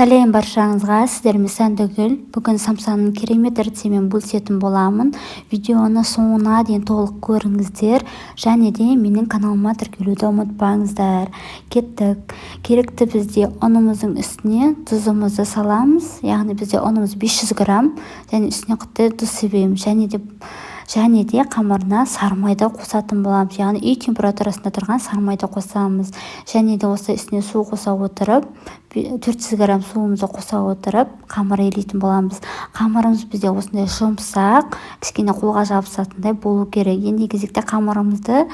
Сәлем баршаңызға, сіздермен Сәндігүл. Бүгін самсаның керемет рецептімен бөлісетін боламын. Видеоны соңына дейін толық көріңіздер, және де менің каналыма тіркелуді ұмытпаңыздар. Кеттік. Керекті бізде ұнымыздың үстіне тұзымызды саламыз. Яғни бізде ұнымыз 500 грамм, және үстіне қытты тұз себеміз. Және де қамырына сармайды қосатын боламыз. Яғни үй температурасында тұрған сармайды қосамыз. Және де осы үстіне су қоса отырып, 400 грамм суымызды қоса отырып, қамыр елейтін боламыз. Қамырымыз бізде осындай жұмсақ, кішкене қолға жабысатындай болу керек. Енді кезекте қамырымызды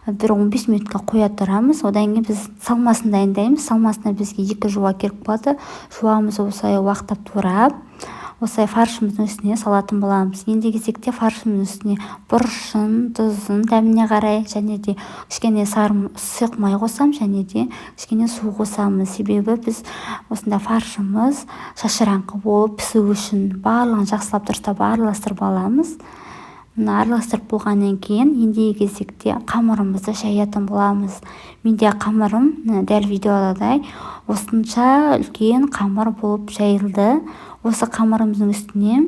бір 15 минутқа қоя тұрамыз. Одан кейін біз салмасын дайындаймыз. Салмасына бізге 2 жуа керек болады. Жуамызды осылай уақыттап турап, осылай фаршымыздың үстіне салатын боламыз. Енді кезекте фаршымыздың үстіне бұрышын, тұзын, дәміне қарай, және де кішкене сұйық май қосам, және де кішкене су қосамыз. Себебі біз осында фаршымыз шашыраңқы болып пісу үшін барлығын жақсылап дұрыстап араластырып аламыз. Араластырып болғаннан кейін енді кезекте қамырымызды шаятын боламыз. Менде қамырым дәл видеодай осынша үлкен қамыр болып жайылды. Осы қамырымыздың үстіне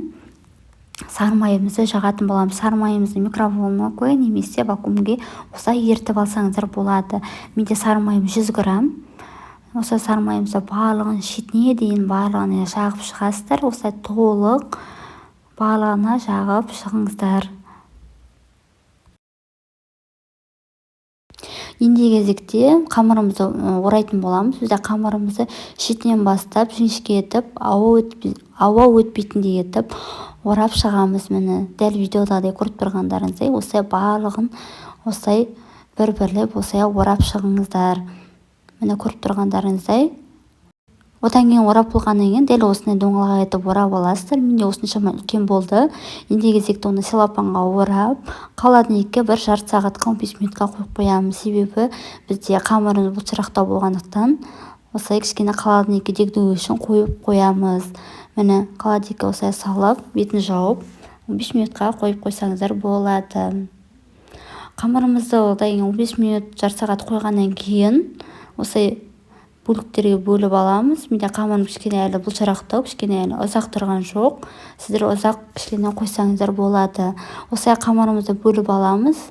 сармайымызды жағатын боламыз. Сармайымызды микроволновка қой, немесе вакуумге осылай ертіп алсаңыздар болады. Менде сармайым 100 грамм. Осы сармайымызды барлығын шетіне дейін барлығына жағып шығасыздар. Осылай толық барлығына жағып шығыңыздар. Енді кезекте қамырымызды орайтын боламыз. Бізде қамырымызды шетінен бастап жіңішке етіп, ауа өтпейтіндей етіп орап шығамыз. Міне дәл видеода көріп тұрғандарыңыздай осылай барлығын осылай бір-бірлеп осылай орап шығыңыздар. Міне көріп тұрғандарыңыздай. Одан кейін орап болғаннан кейін дәл осындай доңғалақ етіп орап аласыздар. Менде осыншама үлкен болды. Енді кезекте оны селлофанға орап, холодильникке бір жарты сағатқа 15 минутқа қойып қоямыз. Себебі бізде қамырымыз бұлшырақтау болғандықтан осылай кішкене холодильникке дегдүү үшін қойып қоямыз. Міне холодильникке осылай салып, бетін жауып, 15 минутқа қойып қойсаңыздар болады. Қамырымызды одан кейін 15 минут жарты сағат қойғаннан кейін осылай бөліктерге бөліп аламыз. Менде қамырым кішкене әлі бұлшырақтау, кішкене әлі ұзақ тұрған жоқ. Сіздер ұзақ кішкене қойсаңыздар болады. Осылай қамырымызды бөліп аламыз.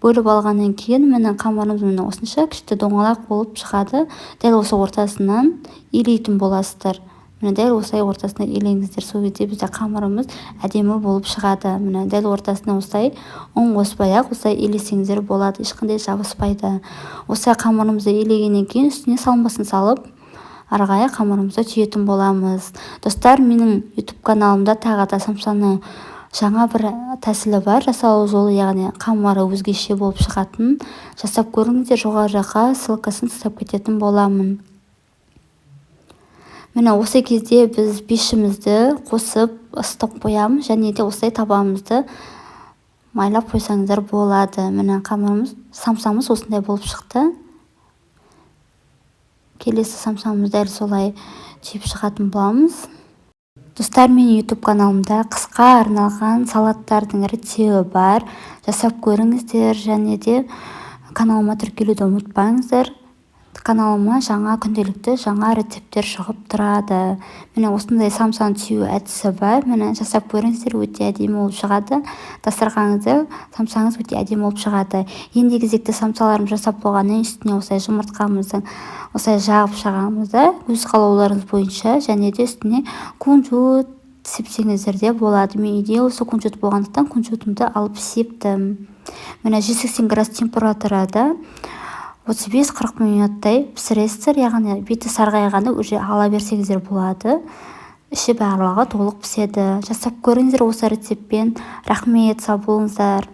Бөліп алғаннан кейін міне қамырымыз міне осынша күшті доңғалақ болып шығады. Дәл осы ортасынан илейтін боласыздар. Міне дәл осылай ортасына илеңіздер. Сол кезде бізде қамырымыз әдемі болып шығады. Міне дәл ортасына осылай ұн қоспай-ақ осылай илесеңіздер болады. Ешқандай жабыспайды. Осылай қамырымызды илегеннен кейін үстіне салмасын салып, арғая қамырымызды түйетін боламыз. Достар, менің YouTube каналымда тағы да самсаның жаңа бір тәсілі бар. Жасау жолы, яғни қамыры өзгеше болып шығатын. Жасап көріңіздер, жоғары жаққа ссылкасын тастап кететін боламын. Міне осы кезде біз пешімізді қосып ыстап қоямыз, және де осылай табамызды майлап қойсаңыздар болады. Міне қамырымыз, самсамыз осындай болып шықты. Келесі самсамызды дәл солай түйіп шығатын боламыз. Достар, менің YouTube каналымда қысқа арналған салаттардың рецебі бар. Жасап көріңіздер, және де каналыма тіркелуді ұмытпаңыздар. Каналыма жаңа күнделікті жаңа рецепттер шығып тұрады. Міне осындай самсаны түю әдісі бар. Міне жасап көріңіздер, өте әдемі болып шығады. Дастарханыңызды самсаңыз өте әдемі болып шығады. Енді кезекте самсаларым жасап болғаннан үстіне осылай жұмыртқамыздың осылай жағып шығамыз да, өз қалауларыңыз бойынша, және де үстіне кунжут сепсеңіздер де болады. Мен үйде осы кунжут болғандықтан кунжутымды алып септім. Міне 180 градус температурада 35-40 минуттай пісіресіздер, яғни беті сарғайғанда уже ала берсеңіздер болады. Іші барлығы толық піседі. Жасап көріңіздер осы рецептпен. Рахмет, сау болыңыздар.